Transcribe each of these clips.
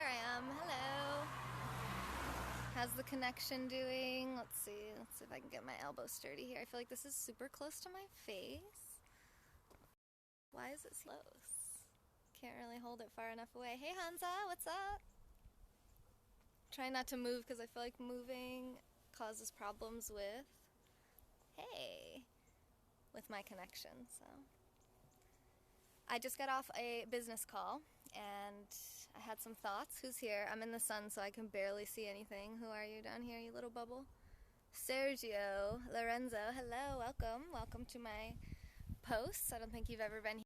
There I am. Hello. How's the connection doing? Let's see. Let's see if I can get my elbow sturdy here. I feel like this is super close to my face. Why is it so close? Can't really hold it far enough away. Hey Hansa, what's up? Trying not to move because I feel like moving causes problems with my connection. So I just got off a business call and I had some thoughts. Who's here? I'm in the sun so I can barely see anything. Who are you down here, you little bubble? Sergio Lorenzo, hello, welcome. Welcome to my posts. I don't think you've ever been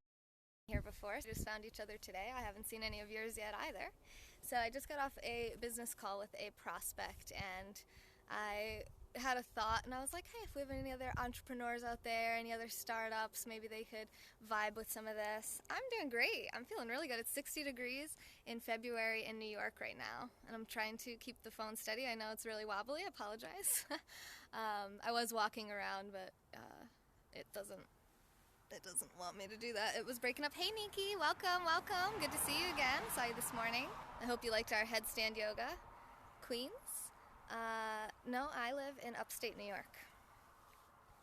here before. We just found each other today. I haven't seen any of yours yet either. So I just got off a business call with a prospect and I had a thought and I was like, hey, if we have any other entrepreneurs out there, any other startups, maybe they could vibe with some of this. I'm doing great. I'm feeling really good. It's 60 degrees in February in New York right now and I'm trying to keep the phone steady. I know it's really wobbly. I apologize. I was walking around, but it doesn't want me to do that. It was breaking up. Hey Nikki, welcome. Good to see you again. Saw you this morning. I hope you liked our headstand yoga. Queens? No, I live in upstate New York.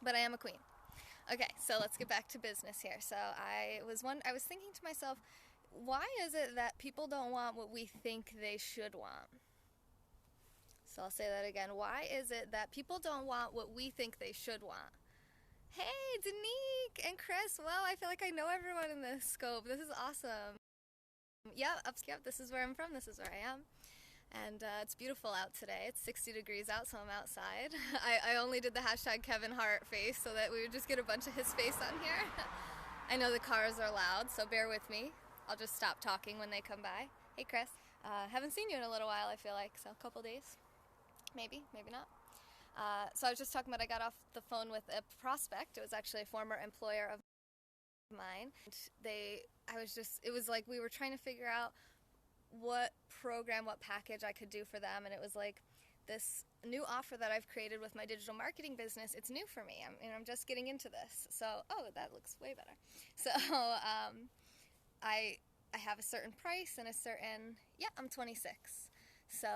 But I am a queen. Okay, so let's get back to business here. So I was thinking to myself, why is it that people don't want what we think they should want? So I'll say that again. Why is it that people don't want what we think they should want? Hey, Danique and Chris. Well, I feel like I know everyone in this scope. This is awesome. Yep, this is where I'm from. This is where I am. And it's beautiful out today. It's 60 degrees out, so I'm outside. I only did the hashtag Kevin Hart face so that we would just get a bunch of his face on here. I know the cars are loud, so bear with me. I'll just stop talking when they come by. Hey, Chris. Haven't seen you in a little while, I feel like, so a couple days. Maybe not. So I was just talking about I got off the phone with a prospect. It was actually a former employer of mine. It was like we were trying to figure out what program, what package I could do for them, and it was like this new offer that I've created with my digital marketing business. It's new for me. I'm just getting into this. So, that looks way better. So, I have a certain price and I'm 26. So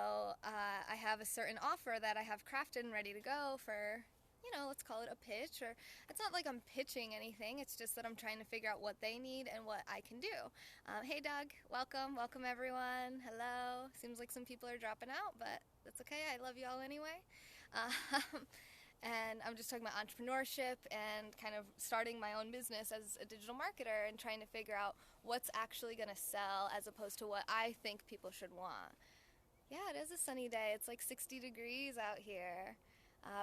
I have a certain offer that I have crafted and ready to go for, let's call it a pitch. Or it's not like I'm pitching anything. It's just that I'm trying to figure out what they need and what I can do. Hey, Doug. Welcome everyone. Hello. Seems like some people are dropping out, but that's okay. I love you all anyway. And I'm just talking about entrepreneurship and kind of starting my own business as a digital marketer and trying to figure out what's actually going to sell as opposed to what I think people should want. Yeah, it is a sunny day. It's like 60 degrees out here.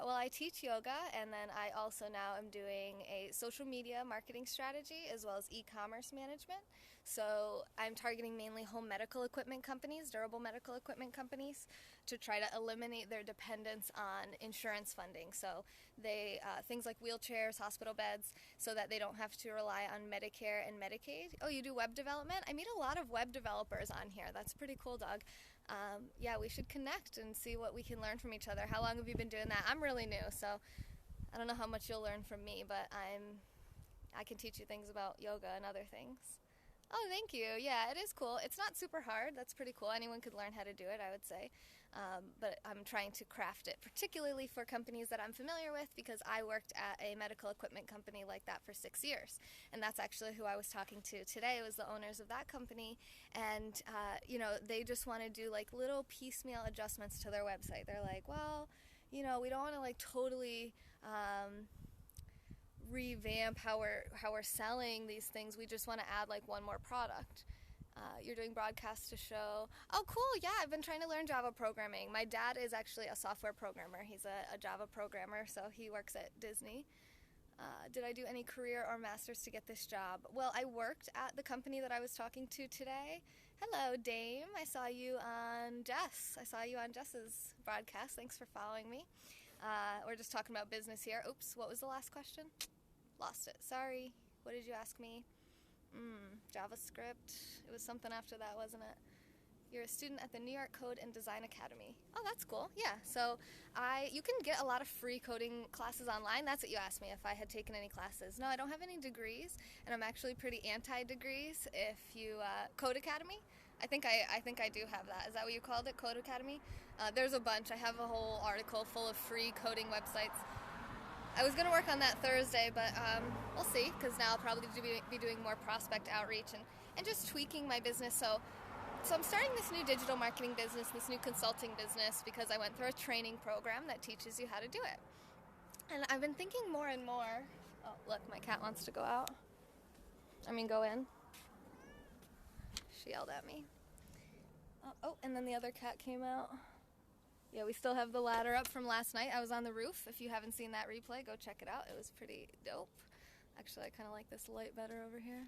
Well, I teach yoga, and then I also now am doing a social media marketing strategy as well as e-commerce management. So I'm targeting mainly home medical equipment companies, durable medical equipment companies, to try to eliminate their dependence on insurance funding. So things like wheelchairs, hospital beds, so that they don't have to rely on Medicare and Medicaid. Oh, you do web development? I meet a lot of web developers on here. That's pretty cool, Doug. Yeah, we should connect and see what we can learn from each other. How long have you been doing that? I'm really new, so I don't know how much you'll learn from me, but I can teach you things about yoga and other things. Oh, thank you. Yeah, it is cool. It's not super hard. That's pretty cool. Anyone could learn how to do it, I would say. But I'm trying to craft it, particularly for companies that I'm familiar with, because I worked at a medical equipment company like that for 6 years. And that's actually who I was talking to today. It was the owners of that company. And, they just want to do like little piecemeal adjustments to their website. They're like, well, we don't want to like totally revamp how we're selling these things. We just want to add like one more product. You're doing broadcasts to show. Oh, cool. Yeah, I've been trying to learn Java programming. My dad is actually a software programmer. He's a Java programmer, so he works at Disney. Did I do any career or master's to get this job? Well, I worked at the company that I was talking to today. Hello, Dame. I saw you on Jess's broadcast. Thanks for following me. We're just talking about business here. Oops, what was the last question? Lost it. Sorry. What did you ask me? JavaScript. It was something after that, wasn't it? You're a student at the New York Code and Design Academy. Oh, that's cool. Yeah, so you can get a lot of free coding classes online. That's what you asked me, if I had taken any classes. No, I don't have any degrees, and I'm actually pretty anti-degrees. If you, Code Academy, I think I do have that. Is that what you called it? Code Academy? There's a bunch. I have a whole article full of free coding websites. I was going to work on that Thursday, but we'll see, because now I'll probably be doing more prospect outreach and just tweaking my business. So I'm starting this new digital marketing business, this new consulting business, because I went through a training program that teaches you how to do it. And I've been thinking more and more. Oh, look, my cat wants to go out. Go in. She yelled at me. Oh, and then the other cat came out. Yeah, we still have the ladder up from last night. I was on the roof. If you haven't seen that replay, go check it out. It was pretty dope. Actually, I kind of like this light better over here.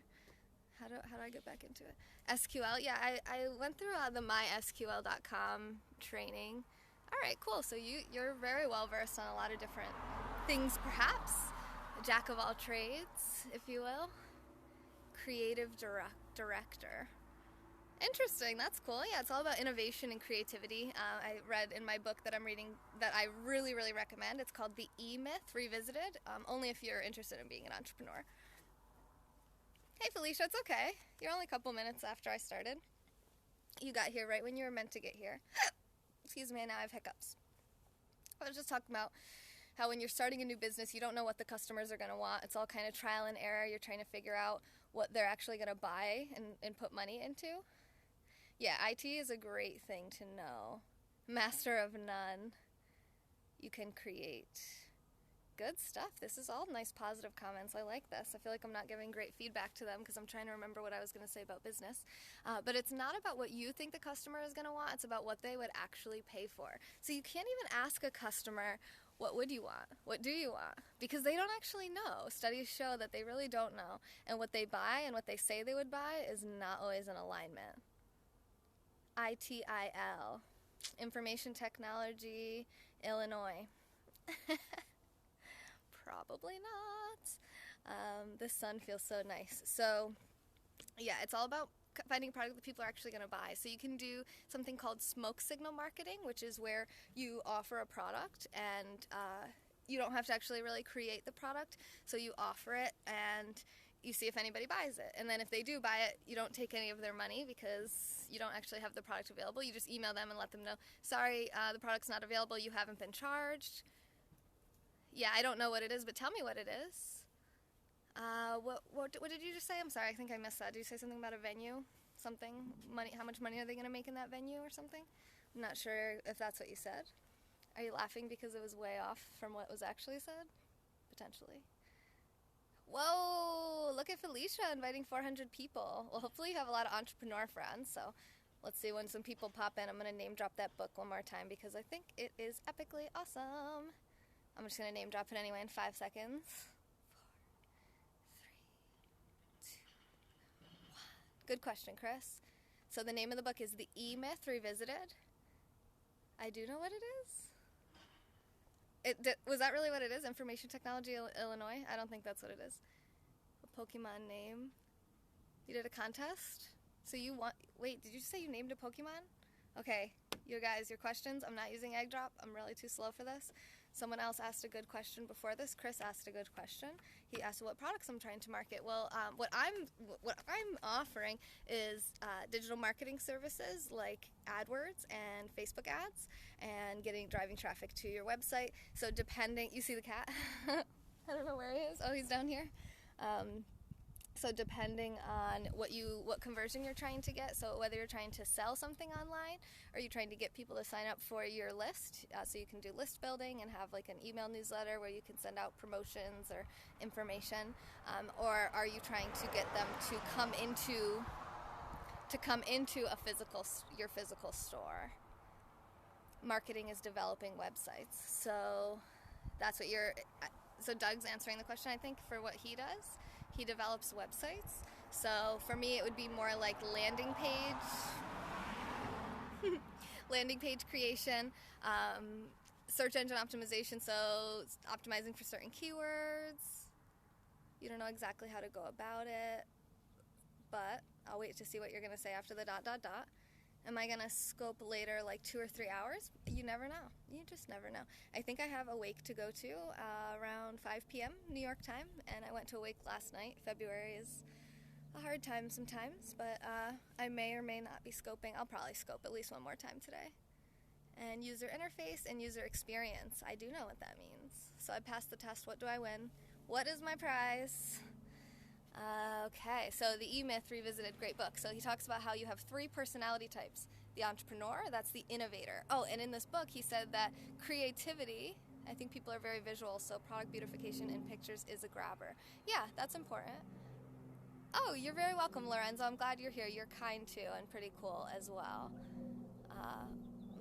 How do I get back into it? SQL, yeah, I went through the mysql.com training. All right, cool. So you're very well versed on a lot of different things, perhaps. A jack of all trades, if you will. Creative director. Interesting, that's cool. Yeah, it's all about innovation and creativity. I read in my book that I'm reading that I really, really recommend. It's called The E-Myth Revisited, only if you're interested in being an entrepreneur. Hey Felicia, it's okay. You're only a couple minutes after I started. You got here right when you were meant to get here. Excuse me, now I have hiccups. I was just talking about how when you're starting a new business, you don't know what the customers are going to want. It's all kind of trial and error. You're trying to figure out what they're actually going to buy and put money into. Yeah, IT is a great thing to know. Master of none. You can create good stuff. This is all nice positive comments. I like this. I feel like I'm not giving great feedback to them because I'm trying to remember what I was going to say about business. But it's not about what you think the customer is going to want. It's about what they would actually pay for. So you can't even ask a customer, what would you want? What do you want? Because they don't actually know. Studies show that they really don't know. And what they buy and what they say they would buy is not always in alignment. ITIL, Information Technology, Illinois. Probably not. The sun feels so nice. So, yeah, it's all about finding a product that people are actually going to buy. So you can do something called smoke signal marketing, which is where you offer a product and you don't have to actually really create the product. So you offer it and you see if anybody buys it. And then if they do buy it, you don't take any of their money because you don't actually have the product available. You just email them and let them know, sorry, the product's not available, you haven't been charged. Yeah, I don't know what it is, but tell me what it is. What did you just say? I'm sorry, I think I missed that. Did you say something about a venue? Something? Money? How much money are they going to make in that venue or something? I'm not sure if that's what you said. Are you laughing because it was way off from what was actually said? Potentially. Whoa, look at Felicia inviting 400 people. Well, hopefully you have a lot of entrepreneur friends, so let's see when some people pop in. I'm going to name drop that book one more time because I think it is epically awesome. I'm just going to name drop it anyway in 5 seconds. 4, 3, 2, 1. Good question, Chris. So the name of the book is The E-Myth Revisited. I do know what it is. Was that really what it is? Information Technology, Illinois? I don't think that's what it is. A Pokemon name. You did a contest? So you want... Wait, did you say you named a Pokemon? Okay, you guys, your questions. I'm not using egg drop. I'm really too slow for this. Someone else asked a good question before this. Chris asked a good question. He asked what products I'm trying to market. Well, what I'm offering is digital marketing services like AdWords and Facebook ads and driving traffic to your website. So depending, you see the cat? I don't know where he is. Oh, he's down here. So depending on what conversion you're trying to get, so whether you're trying to sell something online or you're trying to get people to sign up for your list, so you can do list building and have like an email newsletter where you can send out promotions or information, or are you trying to get them to come into your physical store? Marketing is developing websites, so that's what so Doug's answering the question, I think, for what he does. He develops websites. So for me, it would be more like landing page creation, search engine optimization, so optimizing for certain keywords. You don't know exactly how to go about it, but I'll wait to see what you're going to say after the ... Am I going to scope later like 2 or 3 hours? You never know. You just never know. I think I have a wake to go to around 5 p.m. New York time, and I went to a wake last night. February is a hard time sometimes, but I may or may not be scoping. I'll probably scope at least one more time today. And user interface and user experience. I do know what that means. So I passed the test. What do I win? What is my prize? Okay, so the E-Myth Revisited, great book. So he talks about how you have 3 personality types. The entrepreneur, that's the innovator. Oh, and in this book he said that creativity, I think people are very visual, so product beautification in pictures is a grabber. Yeah, that's important. Oh, you're very welcome, Lorenzo. I'm glad you're here. You're kind too and pretty cool as well.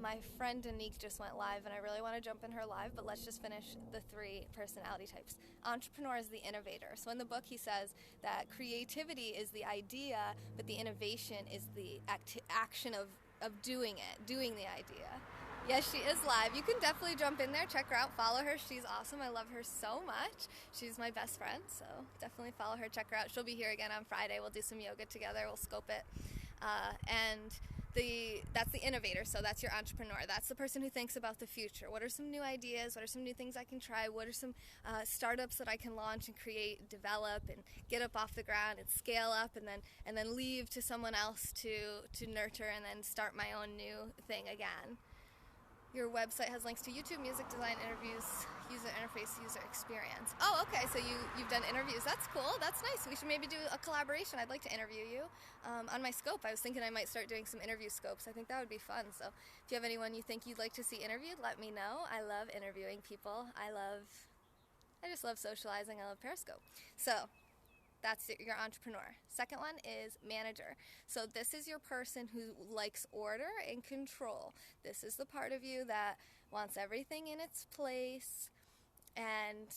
My friend Danique just went live, and I really want to jump in her live, but let's just finish the 3 personality types. Entrepreneur is the innovator. So in the book he says that creativity is the idea, but the innovation is the action of doing it, doing the idea. Yes, she is live. You can definitely jump in there, check her out, follow her. She's awesome. I love her so much. She's my best friend, so definitely follow her, check her out. She'll be here again on Friday. We'll do some yoga together. We'll scope it. That's the innovator, so that's your entrepreneur. That's the person who thinks about the future. What are some new ideas? What are some new things I can try? What are some startups that I can launch and create, develop, and get up off the ground and scale up, and then leave to someone else to nurture and then start my own new thing again. Your website has links to YouTube, music, design, interviews, user interface, user experience. Oh, okay, so you've done interviews. That's cool. That's nice. We should maybe do a collaboration. I'd like to interview you on my scope. I was thinking I might start doing some interview scopes. I think that would be fun. So if you have anyone you think you'd like to see interviewed, let me know. I love interviewing people. I just love socializing. I love Periscope. So that's your entrepreneur. Second one is manager. So this is your person who likes order and control. This is the part of you that wants everything in its place, and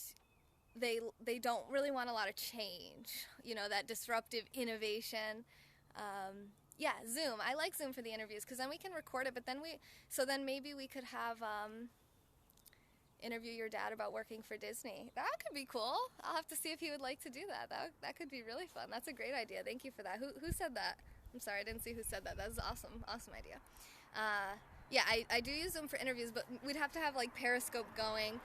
they don't really want a lot of change. You know, that disruptive innovation. Zoom. I like Zoom for the interviews because then we can record it, but then maybe we could have interview your dad about working for Disney. That could be cool. I'll have to see if he would like to do that. That could be really fun. That's a great idea. Thank you for that. Who said that? I'm sorry, I didn't see who said that. That was awesome. Awesome idea. I do use Zoom for interviews, but we'd have to have like Periscope going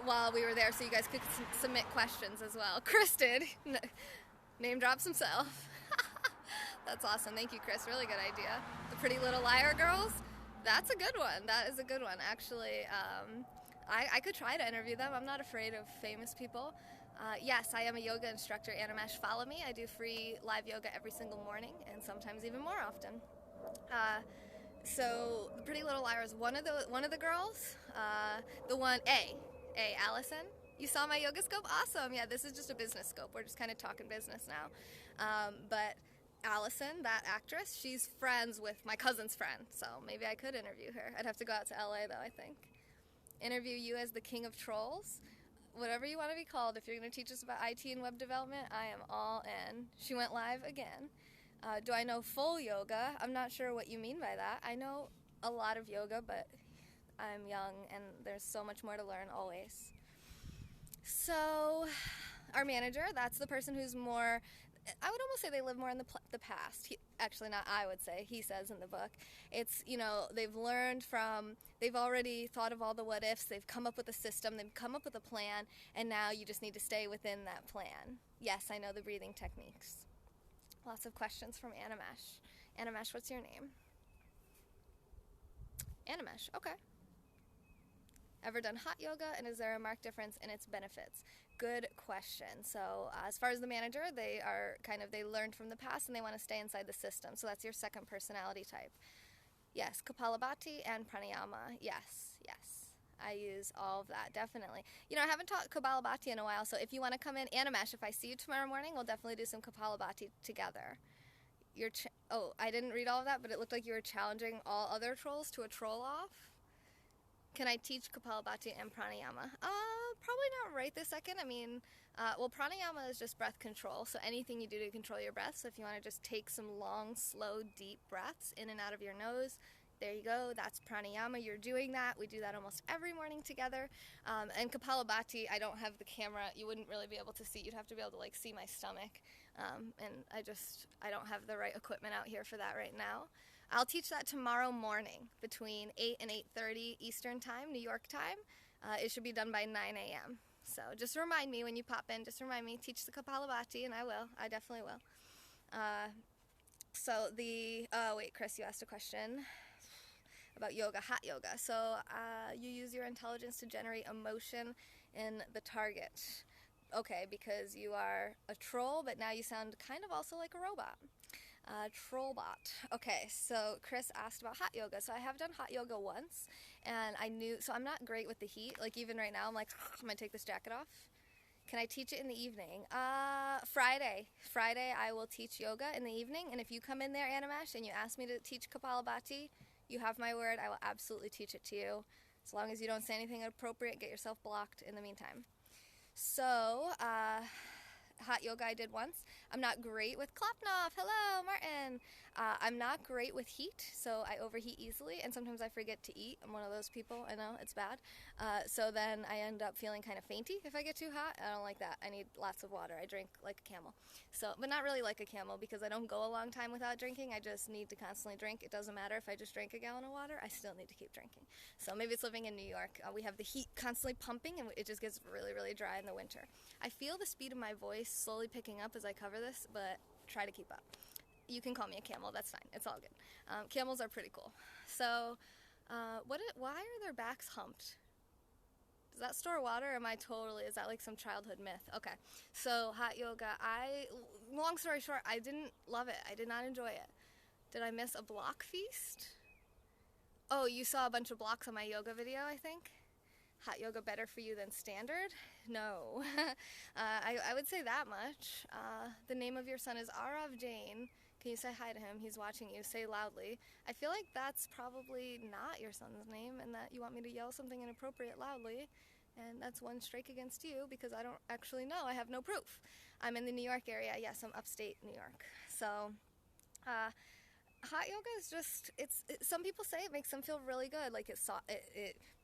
while we were there so you guys could submit questions as well. Chris did. Name drops himself. That's awesome. Thank you, Chris. Really good idea. The Pretty Little Liar girls? That's a good one. That is a good one. Actually, I could try to interview them. I'm not afraid of famous people. Yes, I am a yoga instructor, Animesh. Follow me. I do free live yoga every single morning and sometimes even more often. So the Pretty Little Liars, one of the girls, the one Allison. You saw my yoga scope? Awesome. Yeah, this is just a business scope. We're just kind of talking business now. But Allison, that actress, she's friends with my cousin's friend, so maybe I could interview her. I'd have to go out to LA though, I think. Interview you as the king of trolls. Whatever you want to be called. If you're going to teach us about IT and web development, I am all in. She went live again. Do I know full yoga? I'm not sure what you mean by that. I know a lot of yoga, but I'm young and there's so much more to learn always. So our manager, that's the person who's more, I would almost say they live more in the past. Actually, not I would say, he says in the book. It's, they've learned from, they've already thought of all the what ifs, they've come up with a system, they've come up with a plan, and now you just need to stay within that plan. Yes, I know the breathing techniques. Lots of questions from Animesh. Animesh, what's your name? Animesh, okay. Ever done hot yoga, and is there a marked difference in its benefits? Good question. So as far as the manager, they learned from the past and they want to stay inside the system. So that's your second personality type. Yes, Kapalabhati and pranayama. Yes. I use all of that, definitely. I haven't taught Kapalabhati in a while, so if you want to come in, Animesh, if I see you tomorrow morning, we'll definitely do some Kapalabhati together. I didn't read all of that, but it looked like you were challenging all other trolls to a troll-off. Can I teach Kapalabhati and pranayama? Probably not right this second. Pranayama is just breath control, so anything you do to control your breath. So if you want to just take some long, slow, deep breaths in and out of your nose, there you go. That's pranayama. You're doing that. We do that almost every morning together. And Kapalabhati, I don't have the camera. You wouldn't really be able to see. You'd have to be able to see my stomach. And I don't have the right equipment out here for that right now. I'll teach that tomorrow morning between 8 and 8:30 Eastern Time, New York time. It should be done by 9 a.m. So just remind me when you pop in, just remind me, teach the Kapalabhati, and I will. I definitely will. Wait, Chris, you asked a question about yoga, hot yoga. So you use your intelligence to generate emotion in the target. Okay, because you are a troll, but now you sound kind of also like a robot. Trollbot. Okay, so Chris asked about hot yoga. So I have done hot yoga once, and so I'm not great with the heat. Like even right now, I'm like, I'm gonna take this jacket off. Can I teach it in the evening? Friday. Friday I will teach yoga in the evening, and if you come in there, Animesh, and you ask me to teach Kapalabhati, you have my word, I will absolutely teach it to you. As long as you don't say anything inappropriate, get yourself blocked in the meantime. So, hot yoga I did once. I'm not great with Klopnoff. Hello, Martin. I'm not great with heat, so I overheat easily, and sometimes I forget to eat. I'm one of those people. I know, it's bad. So then I end up feeling kind of fainty if I get too hot. I don't like that. I need lots of water. I drink like a camel. But not really like a camel because I don't go a long time without drinking. I just need to constantly drink. It doesn't matter if I just drank a gallon of water. I still need to keep drinking. So maybe it's living in New York. We have the heat constantly pumping, and it just gets really, really dry in the winter. I feel the speed of my voice slowly picking up as I cover this, but try to keep up. You can call me a camel, that's fine, it's all good. Camels are pretty cool. So, why are their backs humped? Does that store water, or is that like some childhood myth? Okay, so hot yoga, long story short, I didn't love it, I did not enjoy it. Did I miss a block feast? Oh, you saw a bunch of blocks on my yoga video, I think? Hot yoga better for you than standard? No. I would say that much. The name of your son is Arav Jain. Can you say hi to him? He's watching you. Say loudly. I feel like that's probably not your son's name, and that you want me to yell something inappropriate loudly, and that's one strike against you because I don't actually know. I have no proof. I'm in the New York area. Yes, I'm upstate New York. So, hot yoga is just, some people say it makes them feel really good, like it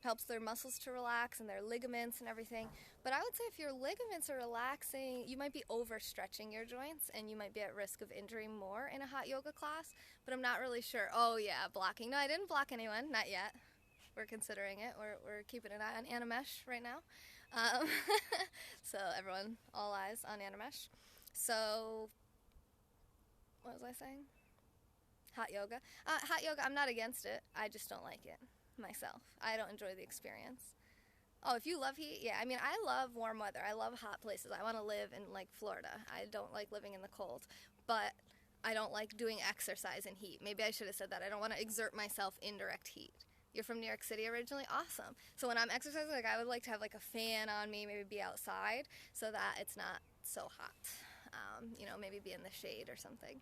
helps their muscles to relax and their ligaments and everything. But I would say if your ligaments are relaxing, you might be overstretching your joints and you might be at risk of injury more in a hot yoga class, but I'm not really sure. Oh yeah, blocking. No, I didn't block anyone, not yet. We're considering it. We're keeping an eye on Animesh right now. So everyone, all eyes on Animesh. So, what was I saying? Hot yoga. Hot yoga, I'm not against it. I just don't like it myself. I don't enjoy the experience. Oh, if you love heat, yeah. I mean, I love warm weather. I love hot places. I want to live in, like, Florida. I don't like living in the cold. But I don't like doing exercise in heat. Maybe I should have said that. I don't want to exert myself in direct heat. You're from New York City originally? Awesome. So when I'm exercising, like, I would like to have, like, a fan on me, maybe be outside so that it's not so hot. Maybe be in the shade or something.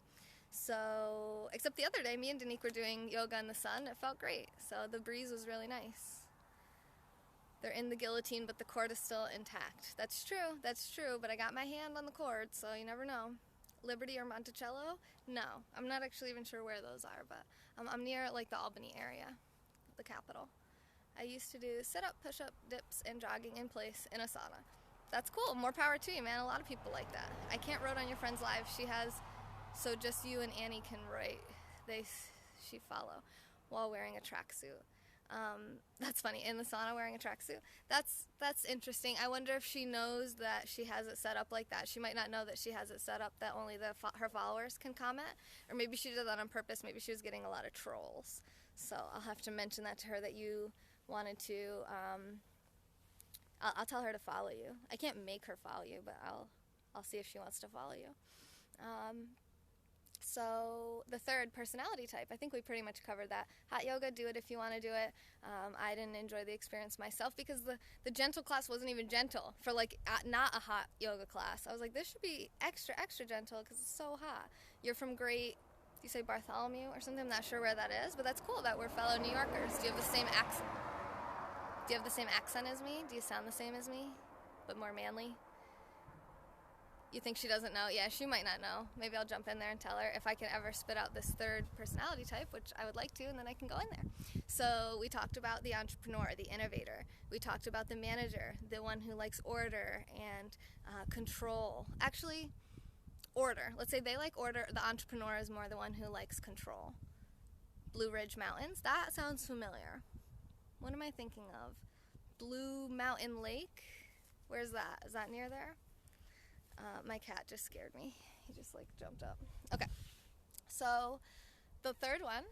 So, except the other day, me and Danique were doing yoga in the sun. It felt great. So the breeze was really nice. They're in the guillotine, but the cord is still intact. That's true, but I got my hand on the cord, so you never know. Liberty or Monticello? No, I'm not actually even sure where those are, but I'm near, like, the Albany area, the capital. I used to do sit-up, push-up, dips, and jogging in place in a sauna. That's cool. More power to you, man. A lot of people like that. I can't wrote on your friend's live. She has... So just you and Annie can write. She follow while wearing a tracksuit. That's funny. In the sauna wearing a tracksuit. That's interesting. I wonder if she knows that she has it set up like that. She might not know that she has it set up that only her followers can comment. Or maybe she did that on purpose. Maybe she was getting a lot of trolls. So I'll have to mention that to her that you wanted to. I'll tell her to follow you. I can't make her follow you, but I'll see if she wants to follow you. So the third, personality type, I think we pretty much covered that. Hot yoga, do it if you want to do it. I didn't enjoy the experience myself because the gentle class wasn't even gentle for not a hot yoga class. I was like, this should be extra, extra gentle because it's so hot. You're from do you say Bartholomew or something? I'm not sure where that is, but that's cool that we're fellow New Yorkers. Do you have the same accent? Do you have the same accent as me? Do you sound the same as me, but more manly? You think she doesn't know? Yeah, she might not know. Maybe I'll jump in there and tell her if I can ever spit out this third personality type, which I would like to, and then I can go in there. So we talked about the entrepreneur, the innovator. We talked about the manager, the one who likes order and control. Actually, order. Let's say they like order. The entrepreneur is more the one who likes control. Blue Ridge Mountains. That sounds familiar. What am I thinking of? Blue Mountain Lake? Where's that? Is that near there? My cat just scared me. He just like jumped up. Okay. So the third one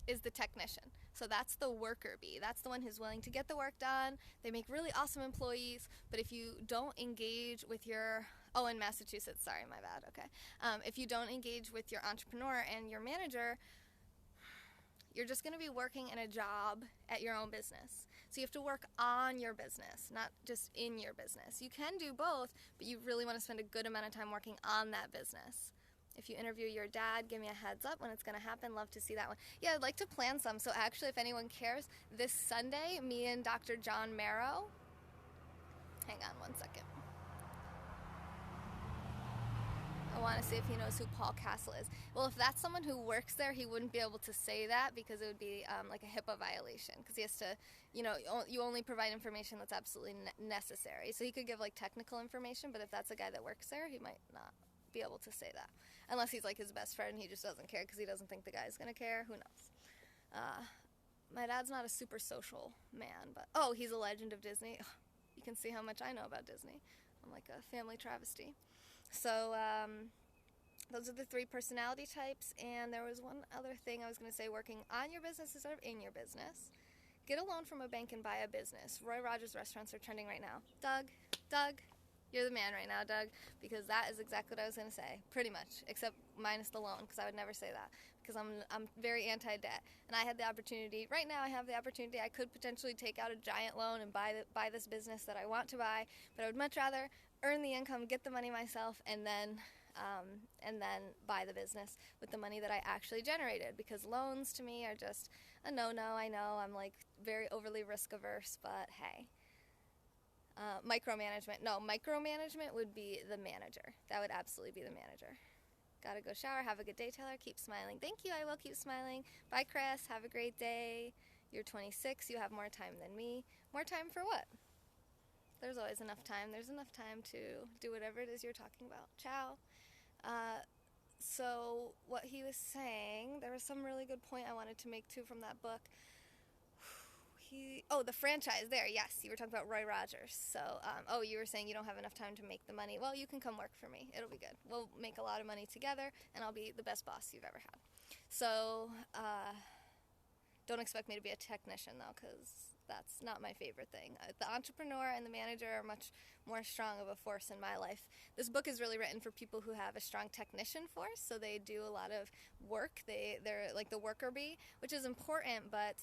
is the technician. So that's the worker bee. That's the one who's willing to get the work done. They make really awesome employees, but if you don't engage with your, oh, in Massachusetts, sorry, my bad, okay. If you don't engage with your entrepreneur and your manager, you're just going to be working in a job at your own business. So you have to work on your business, not just in your business. You can do both, but you really want to spend a good amount of time working on that business. If you interview your dad, give me a heads up when it's going to happen. Love to see that one. Yeah, I'd like to plan some. So actually, if anyone cares, this Sunday, me and Dr. John Marrow, hang on one second. I want to see if he knows who Paul Castle is. Well, if that's someone who works there, he wouldn't be able to say that because it would be like a HIPAA violation because he has to, you only provide information that's absolutely necessary. So he could give like technical information, but if that's a guy that works there, he might not be able to say that. Unless he's like his best friend and he just doesn't care because he doesn't think the guy's going to care. Who knows? My dad's not a super social man, but, oh, he's a legend of Disney. You can see how much I know about Disney. I'm like a family travesty. So those are the 3 personality types, and there was one other thing I was going to say, working on your business instead of in your business. Get a loan from a bank and buy a business. Roy Rogers restaurants are trending right now. Doug, you're the man right now, Doug, because that is exactly what I was going to say, pretty much, except minus the loan, because I would never say that, because I'm very anti-debt, and I had the opportunity, right now I have the opportunity, I could potentially take out a giant loan and buy this business that I want to buy, but I would much rather earn the income, get the money myself, and then buy the business with the money that I actually generated, because loans to me are just a no-no. I know I'm like very overly risk averse, but hey. Micromanagement. No, micromanagement would be the manager. That would absolutely be the manager. Gotta go shower. Have a good day, Taylor. Keep smiling. Thank you. I will keep smiling. Bye, Chris. Have a great day. You're 26. You have more time than me. More time for what? There's always enough time. There's enough time to do whatever it is you're talking about. Ciao. So what he was saying, there was some really good point I wanted to make too from that book. The franchise there, yes, you were talking about Roy Rogers. So, you were saying you don't have enough time to make the money. Well, you can come work for me. It'll be good. We'll make a lot of money together, and I'll be the best boss you've ever had. So, don't expect me to be a technician, though, because that's not my favorite thing. The entrepreneur and the manager are much more strong of a force in my life. This book is really written for people who have a strong technician force, so they do a lot of work. They're like the worker bee, which is important, but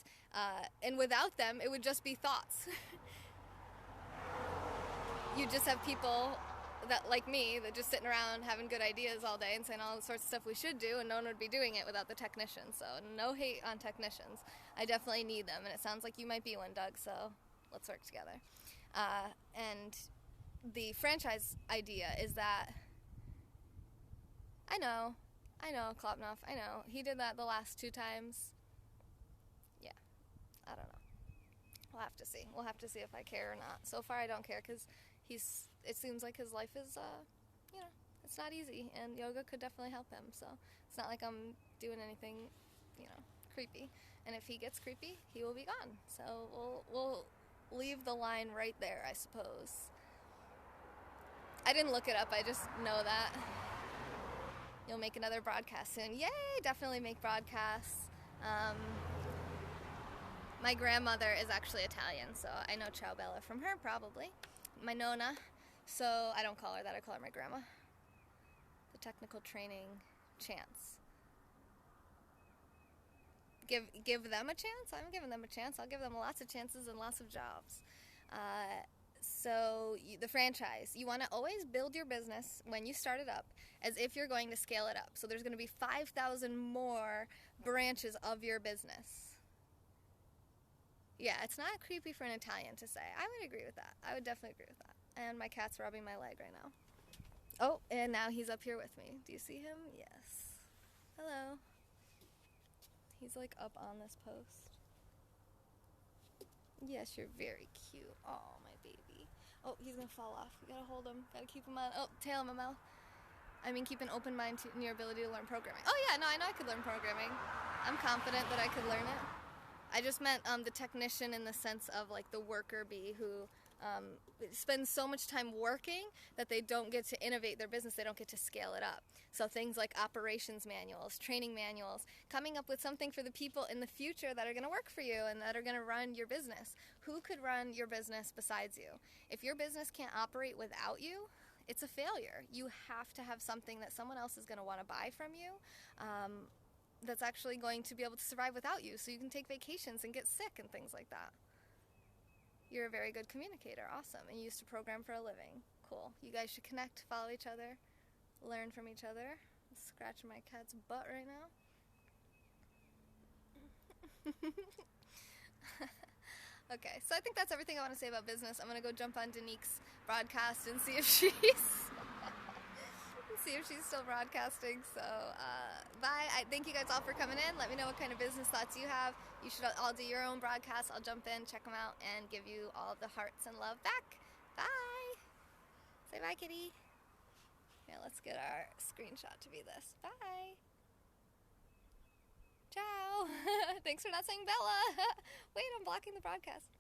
and without them, it would just be thoughts. You just have people that, like me, that just sitting around having good ideas all day and saying all the sorts of stuff we should do, and no one would be doing it without the technicians. So no hate on technicians. I definitely need them, and it sounds like you might be one, Doug, so let's work together. And the franchise idea is that, I know, Klopnoff, I know. He did that the last 2 times. Yeah, I don't know. We'll have to see. We'll have to see if I care or not. So far I don't care, because it seems like his life is, it's not easy, and yoga could definitely help him. So it's not like I'm doing anything, creepy. And if he gets creepy, he will be gone. So we'll leave the line right there, I suppose. I didn't look it up. I just know that you'll make another broadcast soon. Yay! Definitely make broadcasts. My grandmother is actually Italian, so I know Ciao Bella from her, probably. My nonna, so I don't call her that, I call her my grandma. The technical training chance. Give them a chance? I'm giving them a chance. I'll give them lots of chances and lots of jobs. The franchise, you want to always build your business when you start it up as if you're going to scale it up. So there's going to be 5,000 more branches of your business. Yeah, it's not creepy for an Italian to say. I would agree with that. I would definitely agree with that. And my cat's rubbing my leg right now. Oh, and now he's up here with me. Do you see him? Yes. Hello. He's like up on this post. Yes, you're very cute. Oh, my baby. Oh, he's gonna fall off. We gotta hold him. Gotta keep him on. Oh, tail in my mouth. I mean, keep an open mind in your ability to learn programming. Oh yeah, no, I know I could learn programming. I'm confident that I could learn it. I just meant the technician in the sense of like the worker bee who spend so much time working that they don't get to innovate their business, they don't get to scale it up. So things like operations manuals, training manuals, coming up with something for the people in the future that are going to work for you and that are going to run your business. Who could run your business besides you? If your business can't operate without you, it's a failure. You have to have something that someone else is going to want to buy from you, that's actually going to be able to survive without you, so you can take vacations and get sick and things like that. You're a very good communicator. Awesome. And you used to program for a living. Cool. You guys should connect, follow each other, learn from each other. I'm scratching my cat's butt right now. Okay, so I think that's everything I want to say about business. I'm going to go jump on Danique's broadcast and see if she's still broadcasting. So bye. I thank you guys all for coming in. Let me know what kind of business thoughts you have. You should all do your own broadcasts. I'll jump in, check them out, and give you all the hearts and love back. Bye. Say bye, kitty. Yeah, let's get our screenshot to be this. Bye. Ciao. Thanks for not saying Bella. Wait, I'm blocking the broadcast.